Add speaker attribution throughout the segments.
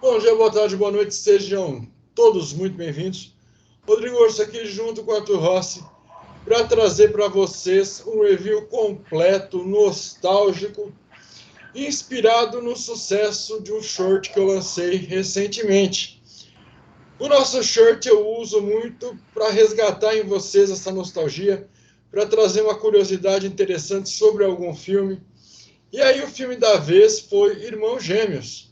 Speaker 1: Bom dia, boa tarde, boa noite, sejam todos muito bem-vindos. Rodrigo Orso aqui junto com o Arthur Rossi para trazer para vocês um review completo, nostálgico, inspirado no sucesso de um short que eu lancei recentemente. O nosso short eu uso muito para resgatar em vocês essa nostalgia, para trazer uma curiosidade interessante sobre algum filme. E aí o filme da vez foi Irmãos Gêmeos,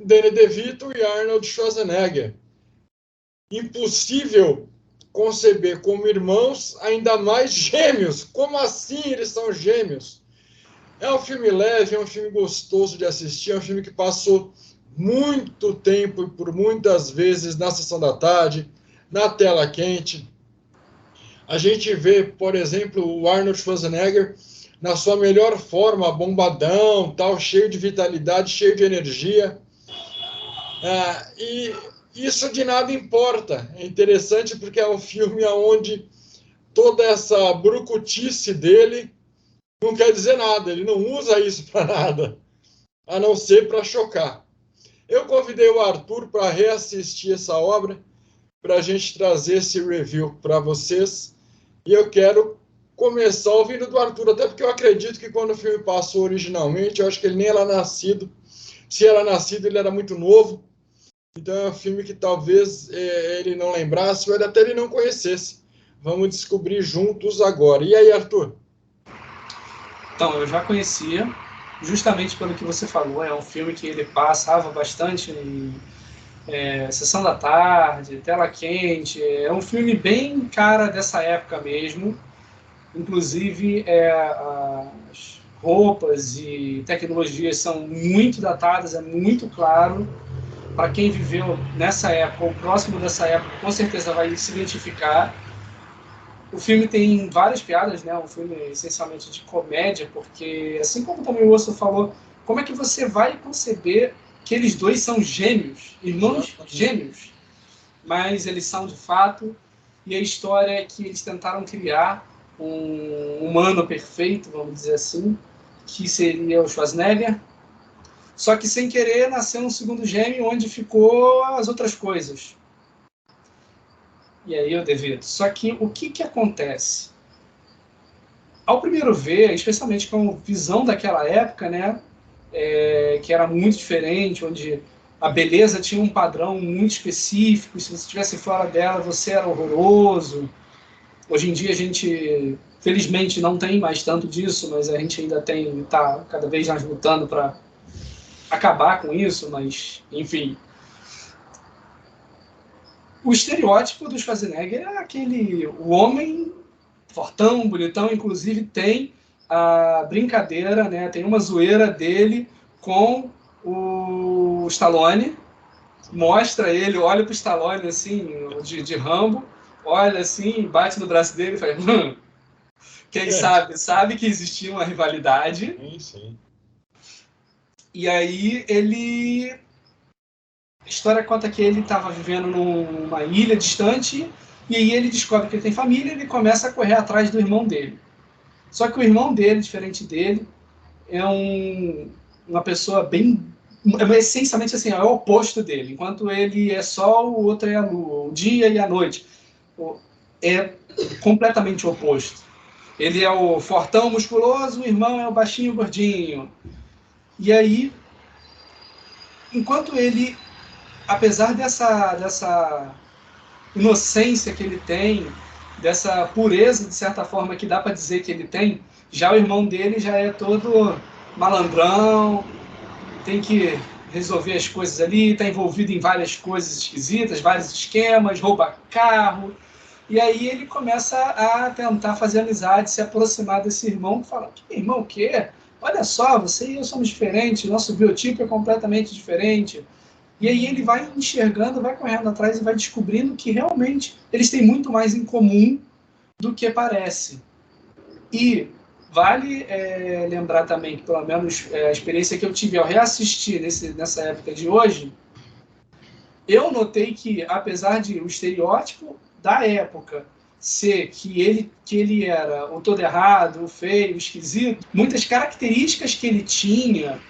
Speaker 1: Danny DeVito e Arnold Schwarzenegger. Impossível conceber como irmãos, ainda mais gêmeos. Como assim eles são gêmeos? É um filme leve, é um filme gostoso de assistir, é um filme que passou muito tempo e por muitas vezes na sessão da tarde, na tela quente. A gente vê, por exemplo, o Arnold Schwarzenegger na sua melhor forma, bombadão, tal, cheio de vitalidade, cheio de energia. E isso de nada importa. É interessante porque é um filme onde toda essa brucutice dele não quer dizer nada. Ele não usa isso para nada, a não ser para chocar. Eu convidei o Arthur para reassistir essa obra, para a gente trazer esse review para vocês. E eu quero começar ouvindo do Arthur, até porque eu acredito que quando o filme passou originalmente, eu acho que ele nem era nascido. Se era nascido, ele era muito novo. Então é um filme que talvez ele não lembrasse, ou até ele não conhecesse. Vamos descobrir juntos agora. E aí, Arthur?
Speaker 2: Então, eu já conhecia, justamente pelo que você falou. É um filme que ele passava bastante em sessão da tarde, tela quente. É um filme bem cara dessa época mesmo. Inclusive, as roupas e tecnologias são muito datadas, é muito claro. Para quem viveu nessa época ou próximo dessa época, com certeza vai se identificar. O filme tem várias piadas, né? Um filme essencialmente de comédia, porque, assim como também o Osso falou, como é que você vai conceber que eles dois são gêmeos, irmãos gêmeos? Mas eles são de fato, e a história é que eles tentaram criar um humano perfeito, vamos dizer assim, que seria o Schwarzenegger, só que sem querer nasceu um segundo gêmeo onde ficou as outras coisas. E aí eu devido. Só que o que acontece? Ao primeiro ver, especialmente com a visão daquela época, né, que era muito diferente, onde a beleza tinha um padrão muito específico, se você estivesse fora dela, você era horroroso. Hoje em dia a gente, felizmente, não tem mais tanto disso, mas a gente ainda está cada vez mais lutando para acabar com isso, mas, enfim. O estereótipo do Schwarzenegger é o homem fortão, bonitão, inclusive tem a brincadeira, né? Tem uma zoeira dele com o Stallone, mostra ele, olha pro Stallone assim, de Rambo, olha assim, bate no braço dele e fala, quem sabe que existia uma rivalidade.
Speaker 1: Sim, sim.
Speaker 2: E aí a história conta que ele estava vivendo numa ilha distante, e aí ele descobre que ele tem família e ele começa a correr atrás do irmão dele. Só que o irmão dele, diferente dele, é uma pessoa bem... essencialmente assim, é o oposto dele. Enquanto ele é sol, o outro é a lua, o dia e a noite. É completamente o oposto. Ele é o fortão musculoso, o irmão é o baixinho gordinho. E aí, enquanto ele, apesar dessa inocência que ele tem, dessa pureza, de certa forma, que dá para dizer que ele tem, já o irmão dele já é todo malandrão, tem que resolver as coisas ali, está envolvido em várias coisas esquisitas, vários esquemas, rouba carro. E aí ele começa a tentar fazer amizade, se aproximar desse irmão, que fala, que irmão o quê? Olha só, você e eu somos diferentes, nosso biotipo é completamente diferente. E aí ele vai enxergando, vai correndo atrás e vai descobrindo que realmente eles têm muito mais em comum do que parece. E vale lembrar também que, pelo menos, a experiência que eu tive ao reassistir nessa época de hoje, eu notei que, apesar de o estereótipo da época ser que ele era o todo errado, o feio, o esquisito, muitas características que ele tinha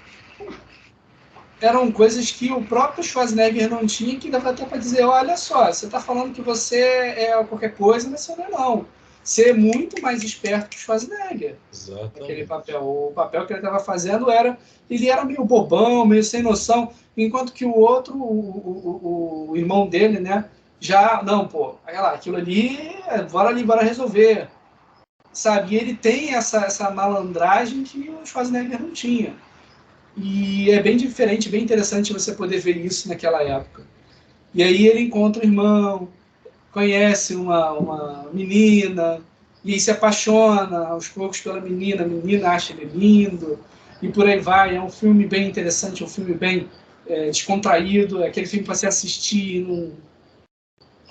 Speaker 2: eram coisas que o próprio Schwarzenegger não tinha, que dava até para dizer, olha só, você está falando que você é qualquer coisa, mas você não é não. Ser muito mais esperto que o Schwarzenegger. Aquele
Speaker 1: Exatamente.
Speaker 2: papel. O papel que ele estava fazendo era... Ele era meio bobão, meio sem noção, enquanto que o outro, o irmão dele, né, já... Não, pô, aquilo ali, bora resolver. Sabe? E ele tem essa malandragem que o Schwarzenegger não tinha. E é bem diferente, bem interessante você poder ver isso naquela época. E aí ele encontra o irmão, conhece uma menina, e aí se apaixona aos poucos pela menina, a menina acha ele lindo, e por aí vai. É um filme bem interessante, um filme bem descontraído, é aquele filme para se assistir, não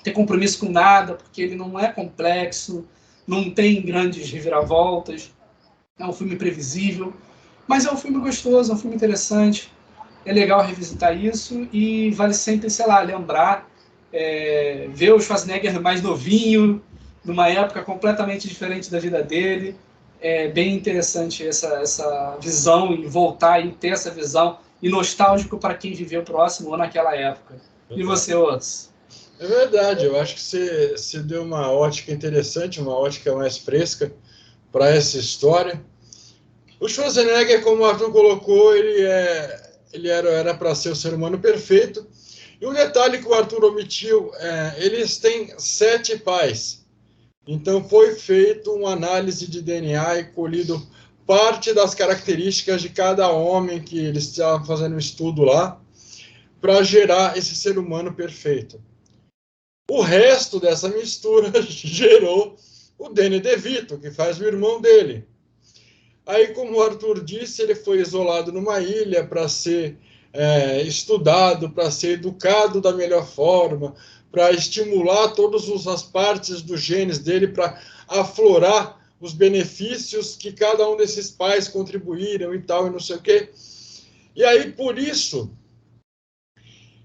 Speaker 2: ter compromisso com nada, porque ele não é complexo, não tem grandes reviravoltas, é um filme previsível, mas é um filme gostoso, é um filme interessante. É legal revisitar isso e vale sempre, sei lá, lembrar, ver o Schwarzenegger mais novinho, numa época completamente diferente da vida dele. É bem interessante essa visão e voltar e ter essa visão e nostálgico para quem viveu próximo ou naquela época. E você, Otis?
Speaker 1: É verdade, eu acho que você deu uma ótica interessante, uma ótica mais fresca para essa história. O Schwarzenegger, como o Arthur colocou, ele era para ser o ser humano perfeito. E um detalhe que o Arthur omitiu, eles têm 7 pais. Então foi feito uma análise de DNA e colhido parte das características de cada homem que eles estavam fazendo um estudo lá para gerar esse ser humano perfeito. O resto dessa mistura gerou o Danny DeVito, que faz o irmão dele. Aí, como o Arthur disse, ele foi isolado numa ilha para ser estudado, para ser educado da melhor forma, para estimular todas as partes dos genes dele, para aflorar os benefícios que cada um desses pais contribuíram e tal, e não sei o quê. E aí, por isso,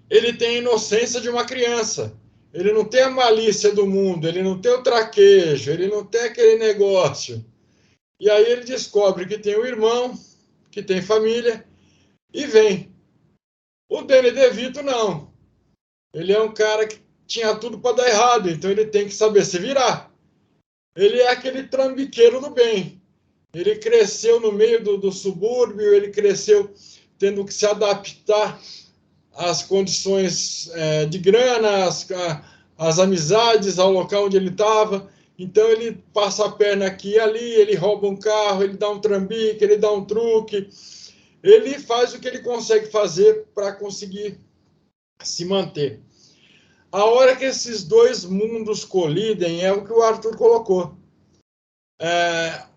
Speaker 1: ele tem a inocência de uma criança. Ele não tem a malícia do mundo, ele não tem o traquejo, ele não tem aquele negócio. E aí ele descobre que tem um irmão, que tem família, e vem. O Danny DeVito não. Ele é um cara que tinha tudo para dar errado, então ele tem que saber se virar. Ele é aquele trambiqueiro do bem. Ele cresceu no meio do subúrbio, ele cresceu tendo que se adaptar às condições de grana, às amizades, ao local onde ele estava. Então ele passa a perna aqui e ali, ele rouba um carro, ele dá um trambique, ele dá um truque, ele faz o que ele consegue fazer para conseguir se manter. A hora que esses dois mundos colidem é o que o Arthur colocou.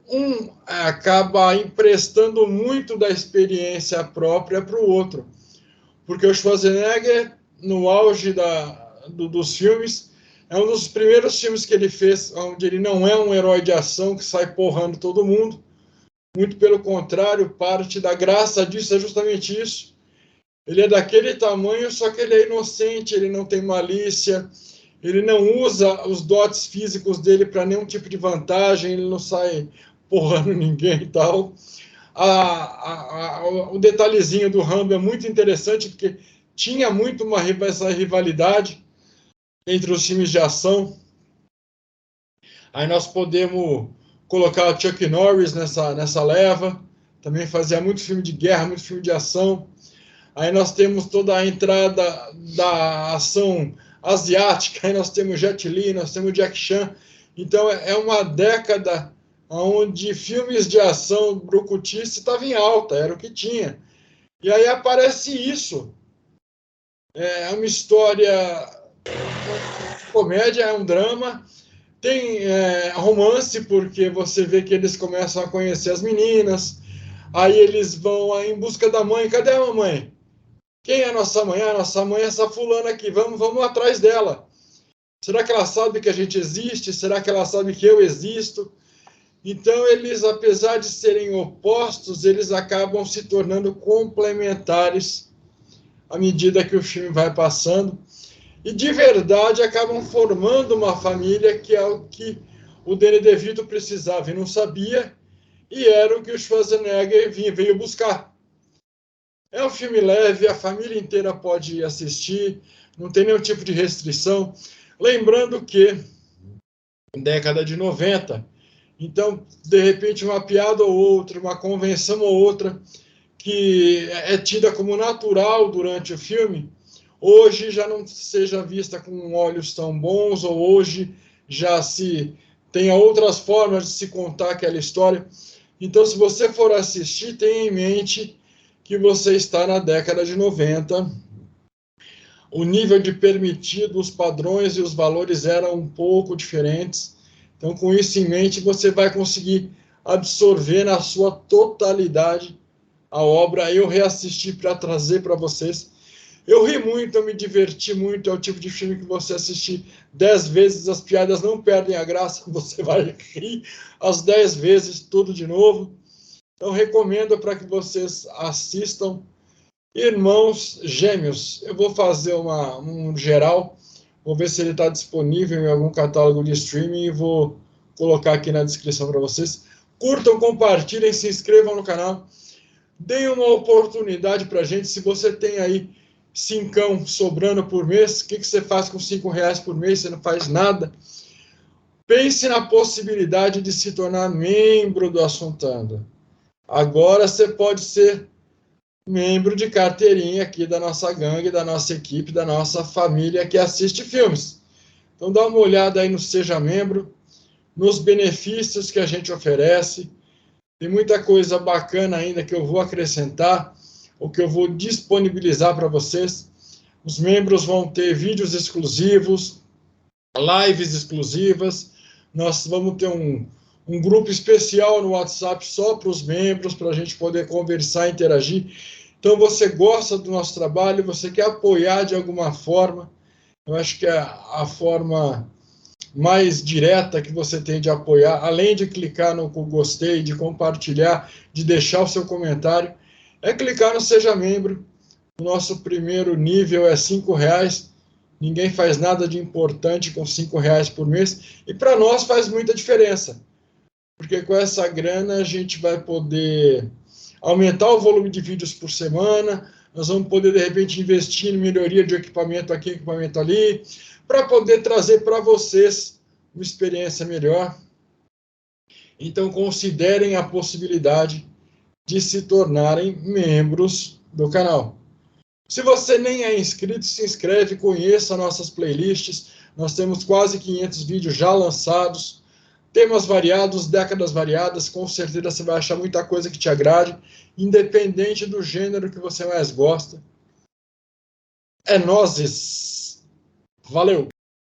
Speaker 1: Um acaba emprestando muito da experiência própria para o outro, porque o Schwarzenegger, no auge dos filmes, é um dos primeiros filmes que ele fez onde ele não é um herói de ação que sai porrando todo mundo. Muito pelo contrário, parte da graça disso é justamente isso. Ele é daquele tamanho, só que ele é inocente, ele não tem malícia, ele não usa os dotes físicos dele para nenhum tipo de vantagem, ele não sai porrando ninguém e tal. O detalhezinho do Rambo é muito interessante, porque tinha muito essa rivalidade entre os filmes de ação. Aí nós podemos colocar o Chuck Norris nessa leva, também fazia muito filme de guerra, muito filme de ação. Aí nós temos toda a entrada da ação asiática, aí nós temos Jet Li, nós temos Jack Chan. Então é uma década onde filmes de ação brucutice estavam em alta, era o que tinha. E aí aparece isso. É uma história, comédia, é um drama, tem romance, porque você vê que eles começam a conhecer as meninas, aí eles vão em busca da mãe. Cadê a mamãe? Quem é a nossa mãe? A nossa mãe é essa fulana aqui, vamos atrás dela. Será que ela sabe que a gente existe? Será que ela sabe que eu existo? Então, eles, apesar de serem opostos, eles acabam se tornando complementares à medida que o filme vai passando. E, de verdade, acabam formando uma família, que é o que o Danny DeVito precisava e não sabia, e era o que o Schwarzenegger veio buscar. É um filme leve, a família inteira pode assistir, não tem nenhum tipo de restrição. Lembrando que, década de 90, então, de repente, uma piada ou outra, uma convenção ou outra, que é tida como natural durante o filme, hoje já não seja vista com olhos tão bons, ou hoje já se tenha outras formas de se contar aquela história. Então, se você for assistir, tenha em mente que você está na década de 90. O nível de permitido, os padrões e os valores eram um pouco diferentes. Então, com isso em mente, você vai conseguir absorver na sua totalidade a obra. Eu reassisti para trazer para vocês. Eu ri muito, eu me diverti muito. É o tipo de filme que você assistir 10 vezes, as piadas não perdem a graça, você vai rir as 10 vezes, tudo de novo. Então, recomendo para que vocês assistam Irmãos Gêmeos. Eu vou fazer um geral, vou ver se ele está disponível em algum catálogo de streaming e vou colocar aqui na descrição para vocês. Curtam, compartilhem, se inscrevam no canal. Deem uma oportunidade para a gente. Se você tem aí 5 sobrando por mês, o que você faz com R$5 por mês? Você não faz nada. Pense na possibilidade de se tornar membro do Assuntando. Agora você pode ser membro de carteirinha aqui da nossa gangue, da nossa equipe, da nossa família que assiste filmes. Então dá uma olhada aí no Seja Membro, nos benefícios que a gente oferece. Tem muita coisa bacana ainda que eu vou acrescentar, ou que eu vou disponibilizar para vocês. Os membros vão ter vídeos exclusivos, lives exclusivas. Nós vamos ter um grupo especial no WhatsApp só para os membros, para a gente poder conversar, interagir. Então, você gosta do nosso trabalho, você quer apoiar de alguma forma, eu acho que é a forma mais direta que você tem de apoiar, além de clicar no gostei, de compartilhar, de deixar o seu comentário, é clicar no Seja Membro. O nosso primeiro nível é R$5. Ninguém faz nada de importante com R$5 por mês, e para nós faz muita diferença, porque com essa grana a gente vai poder aumentar o volume de vídeos por semana, nós vamos poder, de repente, investir em melhoria de equipamento aqui, equipamento ali, para poder trazer para vocês uma experiência melhor. Então, considerem a possibilidade de se tornarem membros do canal. Se você nem é inscrito, se inscreve, conheça nossas playlists. Nós temos quase 500 vídeos já lançados, temas variados, décadas variadas. Com certeza você vai achar muita coisa que te agrade, independente do gênero que você mais gosta. É nóis! Valeu!